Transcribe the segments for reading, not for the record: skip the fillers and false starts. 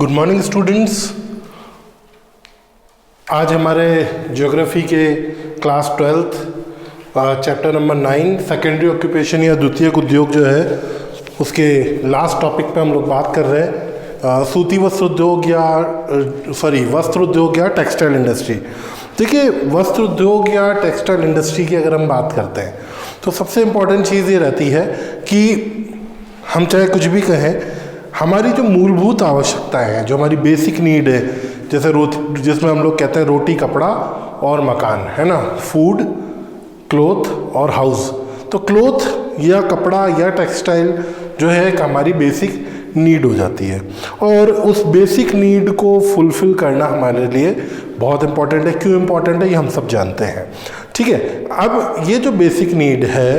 Good morning students. आज हमारे geography के class 12th chapter number 9 secondary occupation या द्वितीयक उद्योग जो है उसके लास्ट टॉपिक पे हम लोग बात कर रहे हैं सूती वस्त्र उद्योग या वस्त्र उद्योग या टेक्सटाइल इंडस्ट्री। देखिए, वस्त्र उद्योग या टेक्सटाइल इंडस्ट्री की अगर हम बात करते हैं तो सबसे इम्पोर्टेंट चीज़ ये रहती है कि हम चाहे कुछ भी कहें, हमारी जो मूलभूत आवश्यकताएं हैं, जो हमारी बेसिक नीड है, जैसे जिसमें हम लोग कहते हैं रोटी, कपड़ा और मकान, है ना, फूड, क्लोथ और हाउस। तो क्लोथ या कपड़ा या टेक्सटाइल जो है एक हमारी बेसिक नीड हो जाती है और उस बेसिक नीड को फुलफिल करना हमारे लिए बहुत इम्पॉर्टेंट है। क्यों इम्पॉर्टेंट है ये हम सब जानते हैं, ठीक है। अब ये जो बेसिक नीड है,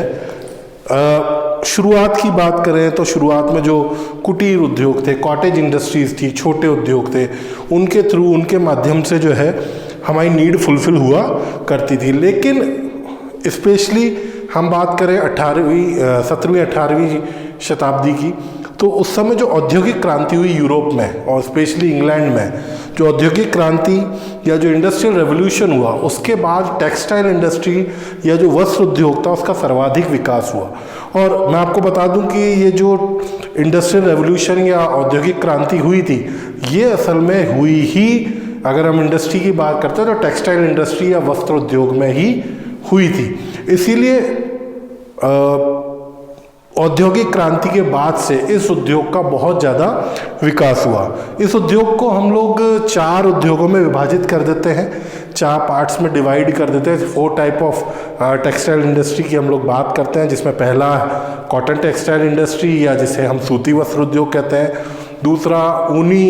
शुरुआत की बात करें तो शुरुआत में जो कुटीर उद्योग थे, कॉटेज इंडस्ट्रीज़ थी, छोटे उद्योग थे, उनके थ्रू, उनके माध्यम से जो है हमारी नीड फुलफिल हुआ करती थी। लेकिन स्पेशली हम बात करें 17वीं 18वीं शताब्दी की, तो उस समय जो औद्योगिक क्रांति हुई यूरोप में और स्पेशली इंग्लैंड में, जो औद्योगिक क्रांति या जो इंडस्ट्रियल रेवोल्यूशन हुआ, उसके बाद टेक्सटाइल इंडस्ट्री या जो वस्त्र उद्योग था उसका सर्वाधिक विकास हुआ। और मैं आपको बता दूं कि ये जो इंडस्ट्रियल रेवोल्यूशन या औद्योगिक क्रांति हुई थी, ये असल में हुई ही, अगर हम इंडस्ट्री की बात करते हैं तो टेक्सटाइल इंडस्ट्री या वस्त्र उद्योग में ही हुई थी। इसीलिए औद्योगिक क्रांति के बाद से इस उद्योग का बहुत ज़्यादा विकास हुआ। इस उद्योग को हम लोग 4 उद्योगों में विभाजित कर देते हैं, 4 पार्ट्स में डिवाइड कर देते हैं। 4 टाइप ऑफ टेक्सटाइल इंडस्ट्री की हम लोग बात करते हैं, जिसमें पहला कॉटन टेक्सटाइल इंडस्ट्री या जिसे हम सूती वस्त्र उद्योग कहते हैं। दूसरा ऊनी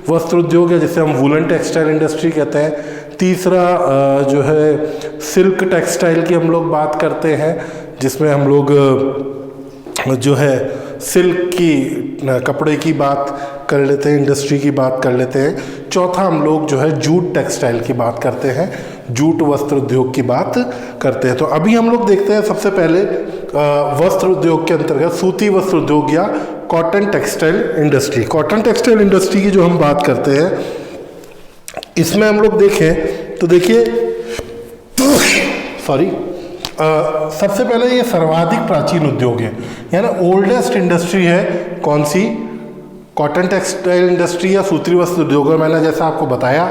वस्त्र उद्योग है जिसे हम वूलन टेक्सटाइल इंडस्ट्री कहते हैं। तीसरा जो है सिल्क टेक्सटाइल की हम लोग बात करते हैं, जिसमें हम लोग जो है सिल्क की कपड़े की बात कर लेते हैं, इंडस्ट्री की बात कर लेते हैं। चौथा हम लोग जो है जूट टेक्सटाइल की बात करते हैं, जूट वस्त्र उद्योग की बात करते हैं। तो अभी हम लोग देखते हैं सबसे पहले वस्त्र उद्योग के अंतर्गत सूती वस्त्र उद्योग या cotton textile industry. Cotton textile industry की जो हम बात करते हैं, इसमें हम लोग देखें तो देखिए सबसे पहले ये सर्वाधिक प्राचीन उद्योग है, यानी ओल्डेस्ट इंडस्ट्री है। कौन सी? कॉटन टेक्सटाइल इंडस्ट्री या सूती वस्त्र उद्योग। मैंने जैसा आपको बताया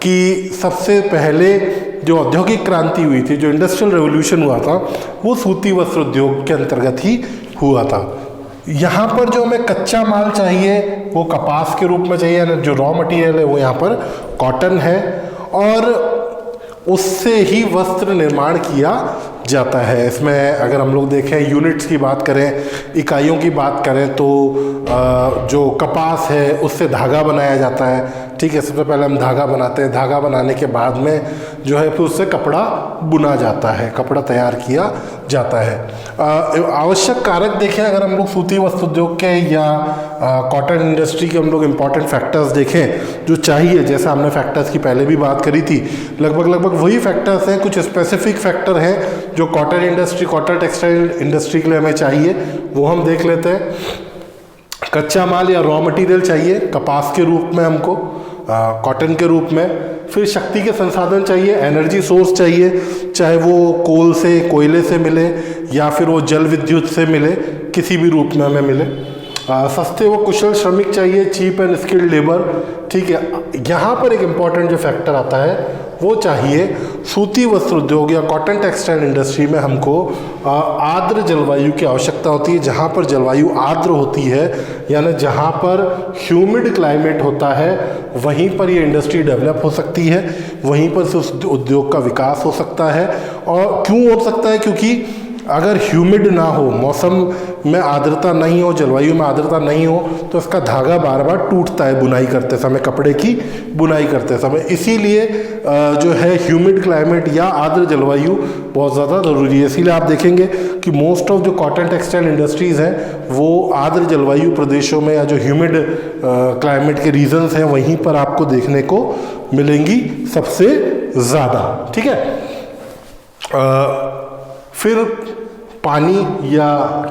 कि सबसे पहले जो औद्योगिक क्रांति हुई थी, जो इंडस्ट्रियल रेवोल्यूशन हुआ था, वो सूती वस्त्र उद्योग के अंतर्गत ही हुआ था। यहाँ पर जो हमें कच्चा माल चाहिए वो कपास के रूप में चाहिए, यानी जो रॉ मटेरियल है वो यहाँ पर कॉटन है, और उससे ही वस्त्र निर्माण किया जाता है। इसमें अगर हम लोग देखें, यूनिट्स की बात करें, इकाइयों की बात करें, तो जो कपास है उससे धागा बनाया जाता है, ठीक है। सबसे पहले हम धागा बनाते हैं, धागा बनाने के बाद में जो है फिर उससे कपड़ा बुना जाता है, कपड़ा तैयार किया जाता है। आवश्यक कारक देखें, अगर हम लोग सूती वस्त्र उद्योग के या कॉटन इंडस्ट्री के हम लोग इम्पॉर्टेंट फैक्टर्स देखें जो चाहिए, जैसे हमने फैक्टर्स की पहले भी बात करी थी, लगभग वही फैक्टर्स हैं। कुछ स्पेसिफिक फैक्टर हैं जो cotton industry, cotton textile industry के लिए हमें चाहिए, वो हम देख लेते हैं। कच्चा माल या रॉ मटेरियल चाहिए कपास के रूप में हमको, कॉटन के रूप में। फिर शक्ति के संसाधन चाहिए, एनर्जी सोर्स चाहिए, चाहे वो कोल से, कोयले से मिले या फिर वो जल विद्युत से मिले, किसी भी रूप में हमें मिले। सस्ते व कुशल श्रमिक चाहिए, चीप एंड स्किल्ड लेबर, ठीक है। यहाँ पर एक इम्पॉर्टेंट जो फैक्टर आता है वो चाहिए, सूती वस्त्र उद्योग या कॉटन टेक्सटाइल इंडस्ट्री में हमको आर्द्र जलवायु की आवश्यकता होती है। जहाँ पर जलवायु आर्द्र होती है, यानी जहाँ पर ह्यूमिड क्लाइमेट होता है, वहीं पर ये इंडस्ट्री डेवलप हो सकती है, वहीं पर से उस उद्योग का विकास हो सकता है। और क्यों हो सकता है? क्योंकि अगर ह्यूमिड ना हो, मौसम में आर्द्रता नहीं हो, जलवायु में आर्द्रता नहीं हो, तो इसका धागा बार बार टूटता है बुनाई करते समय, कपड़े की बुनाई करते समय। इसीलिए जो है ह्यूमिड क्लाइमेट या आर्द्र जलवायु बहुत ज़्यादा ज़रूरी है। इसीलिए आप देखेंगे कि मोस्ट ऑफ जो कॉटन टेक्सटाइल इंडस्ट्रीज़ हैं वो आर्द्र जलवायु प्रदेशों में या जो ह्यूमिड क्लाइमेट के रीजन्स हैं वहीं पर आपको देखने को मिलेंगी सबसे ज़्यादा, ठीक है। फिर पानी या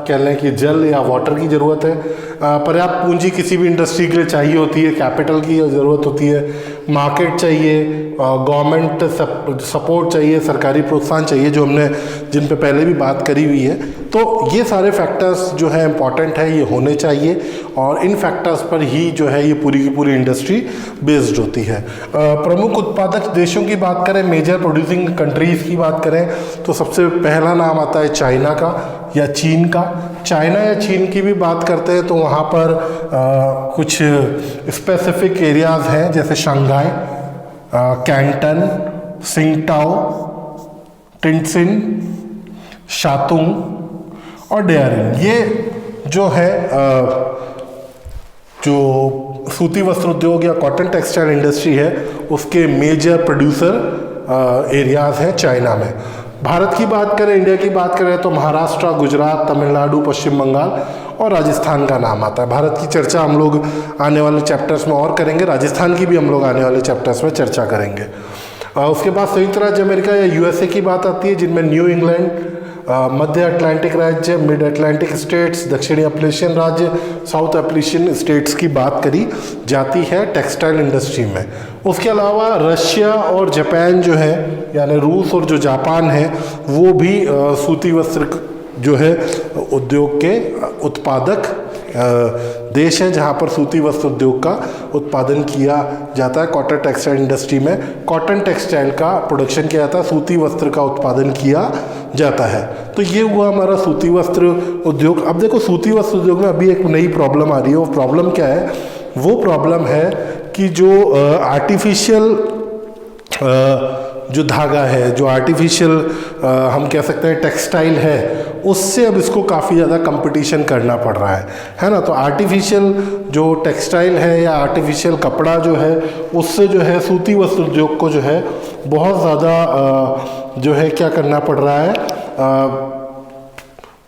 कह लें कि जल या वाटर की ज़रूरत है। पर्याप्त पूंजी किसी भी इंडस्ट्री के लिए चाहिए होती है, कैपिटल की ज़रूरत होती है, मार्केट चाहिए, गवर्नमेंट सपोर्ट चाहिए, सरकारी प्रोत्साहन चाहिए, जो हमने जिन पे पहले भी बात करी हुई है। तो ये सारे फैक्टर्स जो है इम्पॉर्टेंट है, ये होने चाहिए, और इन फैक्टर्स पर ही जो है ये पूरी की पूरी इंडस्ट्री बेस्ड होती है। प्रमुख उत्पादक देशों की बात करें, मेजर प्रोड्यूसिंग कंट्रीज़ की बात करें, तो सबसे पहला नाम आता है चाइना का या चीन का। चाइना या चीन की भी बात करते हैं तो वहाँ पर कुछ स्पेसिफिक एरियाज़ हैं, जैसे शंघाई, कैंटन, सिंगटाओ, टिनसिन, शातुंग और डेयरिंग। ये जो है जो सूती वस्त्र उद्योग या कॉटन टेक्सटाइल इंडस्ट्री है, उसके मेजर प्रोड्यूसर एरियाज़ हैं चाइना में। भारत की बात करें, इंडिया की बात करें, तो महाराष्ट्र, गुजरात, तमिलनाडु, पश्चिम बंगाल और राजस्थान का नाम आता है। भारत की चर्चा हम लोग आने वाले चैप्टर्स में और करेंगे, राजस्थान की भी हम लोग आने वाले चैप्टर्स में चर्चा करेंगे। उसके बाद संयुक्त राज्य अमेरिका या यूएसए की बात आती है, जिनमें न्यू इंग्लैंड, मध्य अटलांटिक राज्य, मिड अटलांटिक स्टेट्स, दक्षिणी एप्लेशियन राज्य, साउथ एप्लेशियन स्टेट्स की बात करी जाती है टेक्सटाइल इंडस्ट्री में। उसके अलावा रशिया और जापान जो है, यानी रूस और जो जापान है, वो भी सूती वस्त्र जो है उद्योग के उत्पादक देश हैं, जहाँ पर सूती वस्त्र उद्योग का उत्पादन किया जाता है। कॉटन टेक्सटाइल इंडस्ट्री में कॉटन टेक्सटाइल का प्रोडक्शन किया जाता है, सूती वस्त्र का उत्पादन किया जाता है। तो ये हुआ हमारा सूती वस्त्र उद्योग। अब देखो, सूती वस्त्र उद्योग में अभी एक नई प्रॉब्लम आ रही है। वो प्रॉब्लम क्या है? वो प्रॉब्लम है कि जो आर्टिफिशियल जो धागा है, जो आर्टिफिशियल हम कह सकते हैं टेक्सटाइल है, उससे अब इसको काफ़ी ज़्यादा कंपटीशन करना पड़ रहा है ना। तो आर्टिफिशियल जो टेक्सटाइल है या आर्टिफिशियल कपड़ा जो है, उससे जो है सूती वस्त्र उद्योग को जो है बहुत ज़्यादा जो है क्या करना पड़ रहा है,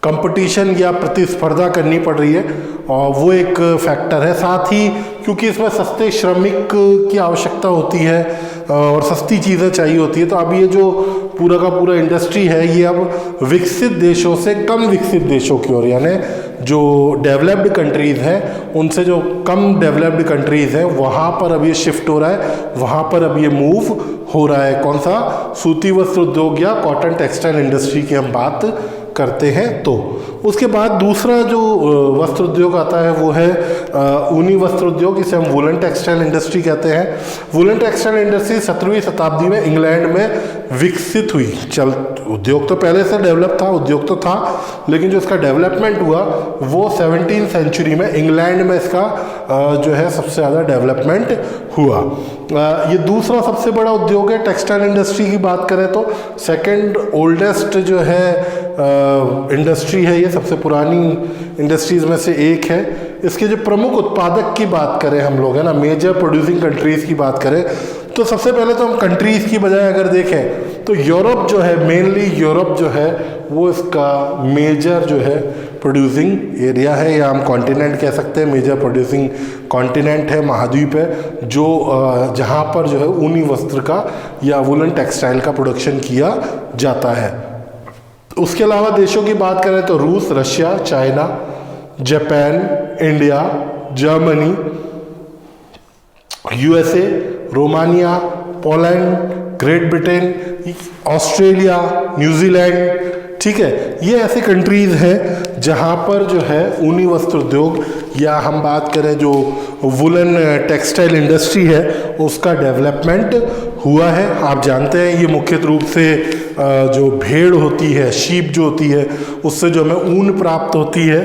कंपटीशन या प्रतिस्पर्धा करनी पड़ रही है, और वो एक फैक्टर है। साथ ही क्योंकि इसमें सस्ते श्रमिक की आवश्यकता होती है और सस्ती चीज़ें चाहिए होती है, तो अब ये जो पूरा का पूरा इंडस्ट्री है, ये अब विकसित देशों से कम विकसित देशों की ओर, यानी जो डेवलप्ड कंट्रीज़ हैं उनसे जो कम डेवलप्ड कंट्रीज़ हैं, वहाँ पर अब ये शिफ्ट हो रहा है, वहाँ पर अब ये मूव हो रहा है। कौन सा? सूती वस्त्र उद्योग या कॉटन टेक्सटाइल इंडस्ट्री की हम बात करते हैं। तो उसके बाद दूसरा जो वस्त्र उद्योग आता है वो है ऊनी वस्त्र उद्योग, इसे हम वुलन टेक्सटाइल इंडस्ट्री कहते हैं। वुलन टेक्सटाइल इंडस्ट्री 17वीं शताब्दी में इंग्लैंड में विकसित हुई। उद्योग तो पहले से डेवलप था, उद्योग तो था, लेकिन जो इसका डेवलपमेंट हुआ वो 17वीं सेंचुरी में इंग्लैंड में इसका जो है सबसे ज़्यादा डेवलपमेंट हुआ। ये दूसरा सबसे बड़ा उद्योग है टेक्सटाइल इंडस्ट्री की बात करें तो। सेकंड ओल्डेस्ट जो है इंडस्ट्री है, ये सबसे पुरानी इंडस्ट्रीज़ में से एक है। इसके जो प्रमुख उत्पादक की बात करें हम लोग, है ना, मेजर प्रोड्यूसिंग कंट्रीज़ की बात करें, तो सबसे पहले तो हम कंट्रीज़ की बजाय अगर देखें तो यूरोप जो है, मेनली यूरोप जो है वो इसका मेजर जो है प्रोड्यूसिंग एरिया है, या हम कॉन्टिनेंट कह सकते हैं। मेजर प्रोड्यूसिंग कॉन्टिनेंट है, महाद्वीप है, जो जहाँ पर जो है ऊनी वस्त्र का या वुलन टेक्सटाइल का प्रोडक्शन किया जाता है। उसके अलावा देशों की बात करें तो रूस, Russia, China, Japan, India, Germany, USA, Romania, Poland, great Britain, Australia, New Zealand, ठीक है, ये ऐसे कंट्रीज़ हैं जहाँ पर जो है ऊनी वस्त्र उद्योग या हम बात करें जो वुलन टेक्सटाइल इंडस्ट्री है उसका डेवलपमेंट हुआ है। आप जानते हैं ये मुख्य रूप से जो भेड़ होती है, शीप जो होती है, उससे जो हमें ऊन प्राप्त होती है,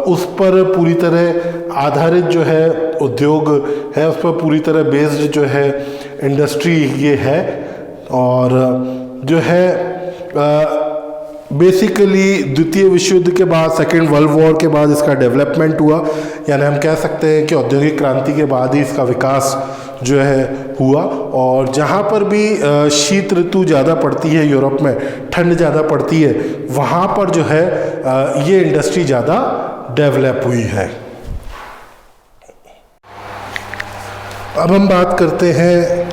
उस पर पूरी तरह आधारित जो है उद्योग है, उस पर पूरी तरह बेस्ड जो है इंडस्ट्री ये है। और जो है बेसिकली द्वितीय विश्व युद्ध के बाद, सेकेंड वर्ल्ड वॉर के बाद इसका डेवलपमेंट हुआ, यानी हम कह सकते हैं कि औद्योगिक क्रांति के बाद ही इसका विकास जो है हुआ। और जहाँ पर भी शीत ऋतु ज़्यादा पड़ती है, यूरोप में ठंड ज़्यादा पड़ती है, वहाँ पर जो है ये इंडस्ट्री ज़्यादा डेवलप हुई है। अब हम बात करते हैं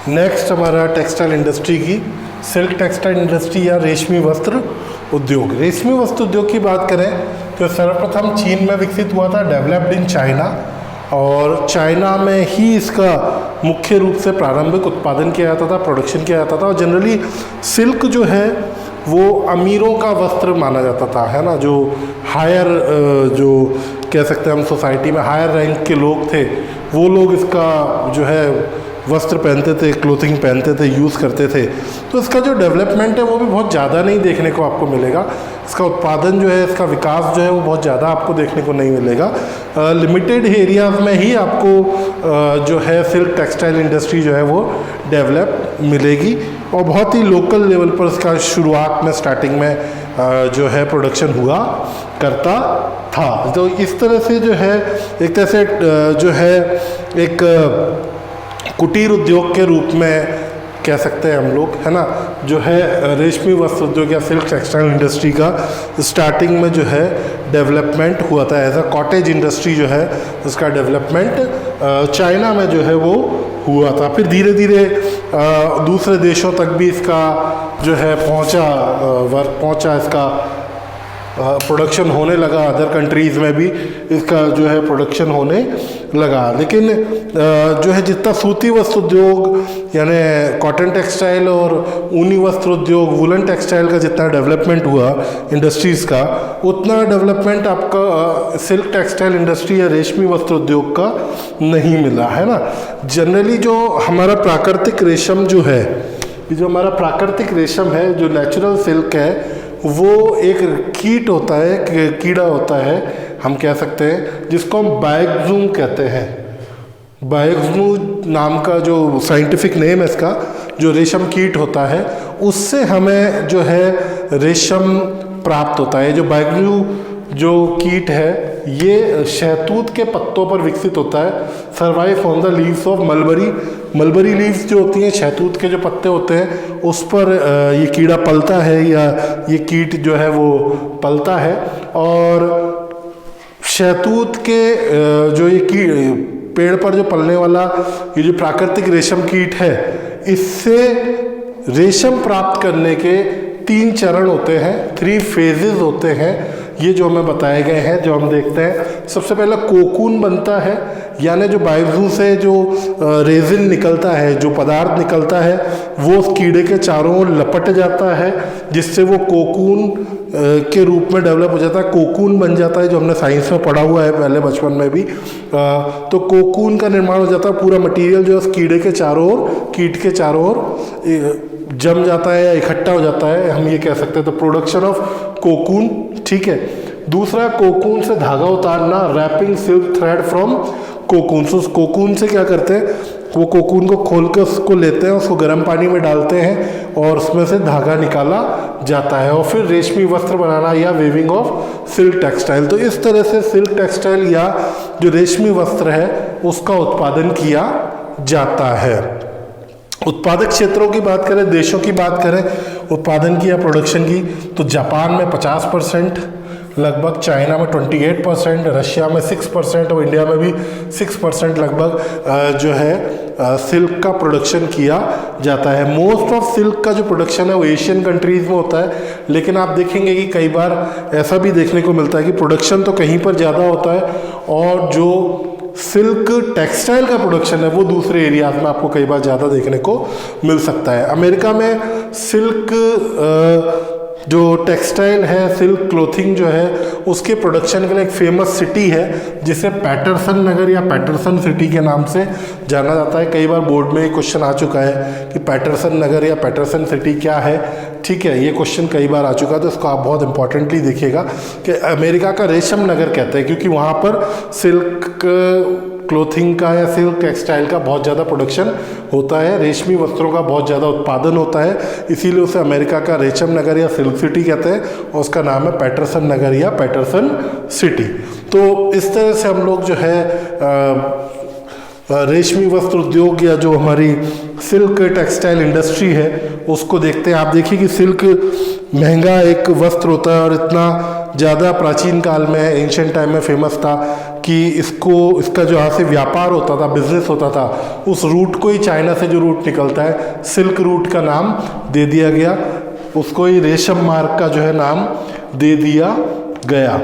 नेक्स्ट हमारा टेक्सटाइल इंडस्ट्री की, सिल्क टेक्सटाइल इंडस्ट्री या रेशमी वस्त्र उद्योग। रेशमी वस्त्र उद्योग की बात करें तो जो सर्वप्रथम चीन में विकसित हुआ था, डेवलप्ड इन चाइना, और चाइना में ही इसका मुख्य रूप से प्रारंभिक उत्पादन किया जाता था, प्रोडक्शन किया जाता था। और जनरली सिल्क जो है वो अमीरों का वस्त्र माना जाता था, है ना। जो हायर जो कह सकते हैं हम सोसाइटी में हायर रैंक के लोग थे, वो लोग इसका जो है वस्त्र पहनते थे, क्लोथिंग पहनते थे, यूज़ करते थे। तो इसका जो डेवलपमेंट है वो भी बहुत ज़्यादा नहीं देखने को आपको मिलेगा। इसका उत्पादन जो है, इसका विकास जो है वो बहुत ज़्यादा आपको देखने को नहीं मिलेगा। लिमिटेड एरियाज़ में ही आपको जो है सिल्क टेक्सटाइल इंडस्ट्री जो है वो डेवलप मिलेगी, और बहुत ही लोकल लेवल पर इसका शुरुआत में, स्टार्टिंग में जो है प्रोडक्शन हुआ करता था। तो इस तरह से जो है एक तरह से जो है एक कुटीर उद्योग के रूप में कह सकते हैं हम लोग, है ना, जो है रेशमी वस्त्र उद्योग या सिल्क टेक्सटाइल इंडस्ट्री का स्टार्टिंग में जो है डेवलपमेंट हुआ था। एज अ कॉटेज इंडस्ट्री जो है इसका डेवलपमेंट चाइना में जो है वो हुआ था। फिर धीरे धीरे दूसरे देशों तक भी इसका जो है पहुंचा इसका प्रोडक्शन होने लगा। अदर कंट्रीज़ में भी इसका जो है प्रोडक्शन होने लगा। लेकिन जो है जितना सूती वस्त्र उद्योग यानी कॉटन टेक्सटाइल और ऊनी वस्त्र उद्योग, वुलन टेक्सटाइल का जितना डेवलपमेंट हुआ इंडस्ट्रीज़ का, उतना डेवलपमेंट आपका सिल्क टेक्सटाइल इंडस्ट्री या रेशमी वस्त्र उद्योग का नहीं मिला, है ना। जनरली जो हमारा प्राकृतिक रेशम जो है, जो हमारा प्राकृतिक रेशम है, जो नेचुरल सिल्क है, वो एक कीट होता है, कीड़ा होता है, हम कह सकते हैं, जिसको हम बायक्जूम कहते हैं। बायक्जूम नाम का जो साइंटिफिक नेम है इसका, जो रेशम कीट होता है, उससे हमें जो है रेशम प्राप्त होता है। जो बायक्जूम जो कीट है ये शहतूत के पत्तों पर विकसित होता है। Survive on the leaves of mulberry. Mulberry leaves जो होती हैं, शहतूत के जो पत्ते होते हैं, उस पर ये कीड़ा पलता है, या ये कीट जो है वो पलता है। और शहतूत के जो ये पेड़ पर जो पलने वाला ये जो प्राकृतिक रेशम कीट है, इससे रेशम प्राप्त करने के 3 चरण होते हैं, 3 फेजेस होते हैं। ये जो हमें बताए गए हैं, जो हम देखते हैं, सबसे पहले कोकून बनता है, यानी जो बायजू से जो रेजिन निकलता है, जो पदार्थ निकलता है, वो उस कीड़े के चारों ओर लपट जाता है, जिससे वो कोकून के रूप में डेवलप हो जाता है, कोकून बन जाता है, जो हमने साइंस में पढ़ा हुआ है पहले बचपन में भी। तो कोकून का निर्माण हो जाता है, पूरा मटेरियल जो उस कीड़े के चारों ओर, कीट के चारों ओर जम जाता है या इकट्ठा हो जाता है, हम ये कह सकते हैं। तो प्रोडक्शन ऑफ कोकून, ठीक है। दूसरा, कोकून से धागा उतारना, wrapping silk thread from cocoon. तो उस कोकून से क्या करते हैं, वो कोकून को खोल के उसको लेते हैं, उसको गर्म पानी में डालते हैं और उसमें से धागा निकाला जाता है, और फिर रेशमी वस्त्र बनाना या वेविंग ऑफ सिल्क टेक्सटाइल। तो इस तरह से सिल्क टेक्सटाइल या जो रेशमी वस्त्र है उसका उत्पादन किया जाता है। उत्पादक क्षेत्रों की बात करें, देशों की बात करें उत्पादन की या प्रोडक्शन की, तो जापान में 50% लगभग, चाइना में 28%, रशिया में 6% और इंडिया में भी 6% लगभग जो है सिल्क का प्रोडक्शन किया जाता है। मोस्ट ऑफ सिल्क का जो प्रोडक्शन है वो एशियन कंट्रीज़ में होता है, लेकिन आप देखेंगे कि कई बार ऐसा भी देखने को मिलता है कि प्रोडक्शन तो कहीं पर ज़्यादा होता है और जो सिल्क टेक्सटाइल का प्रोडक्शन है वो दूसरे एरियाज में आपको कई बार ज़्यादा देखने को मिल सकता है। अमेरिका में सिल्क जो टेक्सटाइल है, सिल्क क्लोथिंग जो है, उसके प्रोडक्शन के लिए एक फेमस सिटी है जिसे पैटरसन नगर या पैटरसन सिटी के नाम से जाना जाता है। कई बार बोर्ड में क्वेश्चन आ चुका है कि पैटरसन नगर या पैटरसन सिटी क्या है, ठीक है, ये क्वेश्चन कई बार आ चुका है, तो इसको आप बहुत इंपॉर्टेंटली देखिएगा कि अमेरिका का रेशम नगर कहते हैं, क्योंकि वहाँ पर सिल्क क्लोथिंग का या सिल्क टेक्सटाइल का बहुत ज़्यादा प्रोडक्शन होता है, रेशमी वस्त्रों का बहुत ज़्यादा उत्पादन होता है, इसीलिए उसे अमेरिका का रेशम नगर या सिल्क सिटी कहते हैं और उसका नाम है पैटरसन नगर या पैटरसन सिटी। तो इस तरह से हम लोग जो है रेशमी वस्त्र उद्योग या जो हमारी सिल्क टेक्सटाइल इंडस्ट्री है उसको देखते हैं। आप देखिए कि सिल्क महंगा एक वस्त्र होता है और इतना ज़्यादा प्राचीन काल में, एंशिएंट टाइम में फेमस था कि इसका जो यहाँ से व्यापार होता था, बिजनेस होता था, उस रूट को ही, चाइना से जो रूट निकलता है, सिल्क रूट का नाम दे दिया गया, उसको ही रेशम मार्ग का जो है नाम दे दिया गया।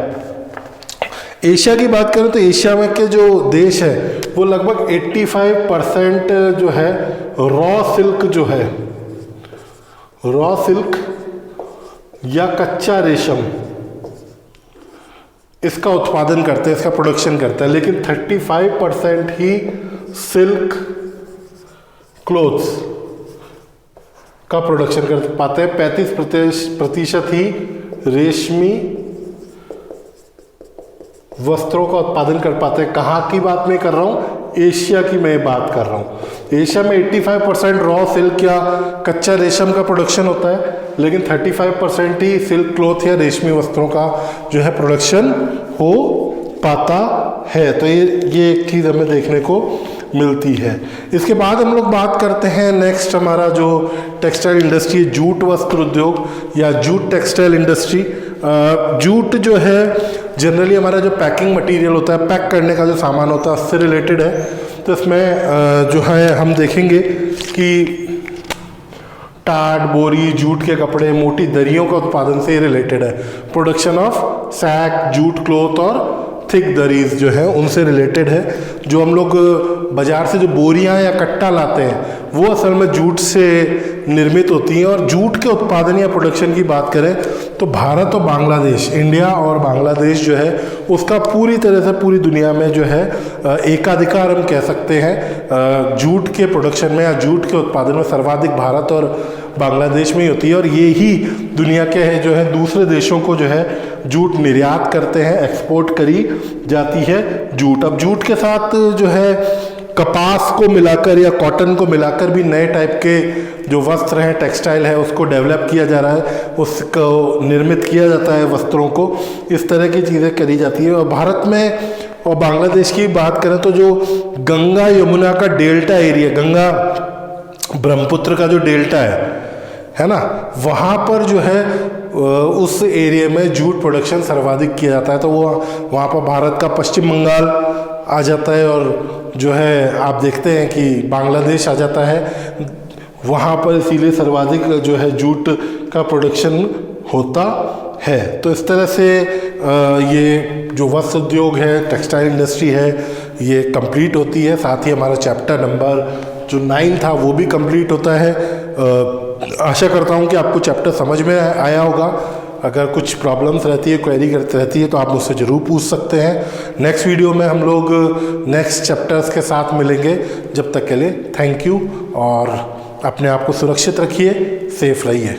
एशिया की बात करें तो एशिया में के जो देश है वो लगभग 85% जो है रॉ सिल्क जो है, रॉ सिल्क या कच्चा रेशम, इसका उत्पादन करते हैं, इसका प्रोडक्शन करते हैं। लेकिन 35% ही सिल्क क्लोथ्स का प्रोडक्शन कर पाते हैं। 35% ही रेशमी वस्त्रों का उत्पादन कर पाते हैं। कहाँ की बात मैं कर रहा हूँ? एशिया की मैं बात कर रहा हूँ। एशिया में 85% रॉ सिल्क या कच्चा रेशम का प्रोडक्शन होता है, लेकिन 35% ही सिल्क क्लॉथ या रेशमी वस्त्रों का जो है प्रोडक्शन हो पाता है। तो ये एक चीज़ हमें देखने को मिलती है। इसके बाद हम लोग बात करते हैं नेक्स्ट, हमारा जो टेक्सटाइल इंडस्ट्री, जूट वस्त्र उद्योग या जूट टेक्सटाइल इंडस्ट्री। जूट जो है जनरली हमारा जो पैकिंग मटेरियल होता है, पैक करने का जो सामान होता है, उससे रिलेटेड है। तो इसमें जो है हम देखेंगे कि टाट, बोरी, जूट के कपड़े, मोटी दरियों का उत्पादन से रिलेटेड है। Production of sack, jute cloth और थिक दरीज जो है उनसे रिलेटेड है। जो हम लोग बाजार से जो बोरियां या कट्टा लाते हैं वो असल में जूट से निर्मित होती हैं। और जूट के उत्पादन या प्रोडक्शन की बात करें तो भारत और बांग्लादेश, इंडिया और बांग्लादेश जो है उसका पूरी तरह से पूरी दुनिया में जो है एकाधिकार हम कह सकते हैं। जूट के प्रोडक्शन में या जूट के उत्पादन में सर्वाधिक भारत और बांग्लादेश में ही होती है। और ये ही दुनिया के है जो है दूसरे देशों को जो है जूट निर्यात करते हैं, एक्सपोर्ट करी जाती है जूट। अब जूट के साथ जो है कपास को मिलाकर या कॉटन को मिलाकर भी नए टाइप के जो वस्त्र हैं, टेक्सटाइल है, उसको डेवलप किया जा रहा है, उसको निर्मित किया जाता है वस्त्रों को। इस तरह की चीज़ें करी जाती है। और भारत में और बांग्लादेश की बात करें तो जो गंगा यमुना का डेल्टा एरिया, गंगा ब्रह्मपुत्र का जो डेल्टा है ना, वहाँ पर जो है उस एरिया में जूट प्रोडक्शन सर्वाधिक किया जाता है। तो वो वहाँ पर भारत का पश्चिम बंगाल आ जाता है और जो है आप देखते हैं कि बांग्लादेश आ जाता है वहाँ पर, इसीलिए सर्वाधिक जो है जूट का प्रोडक्शन होता है। तो इस तरह से ये जो वस्त्र उद्योग है, टेक्सटाइल इंडस्ट्री है, ये कंप्लीट होती है। साथ ही हमारा चैप्टर नंबर जो 9 था वो भी कंप्लीट होता है। आशा करता हूँ कि आपको चैप्टर समझ में आया होगा। अगर कुछ प्रॉब्लम्स रहती है, क्वेरी रहती है तो आप मुझसे ज़रूर पूछ सकते हैं। नेक्स्ट वीडियो में हम लोग नेक्स्ट चैप्टर्स के साथ मिलेंगे। जब तक के लिए थैंक यू और अपने आप को सुरक्षित रखिए, सेफ रहिए।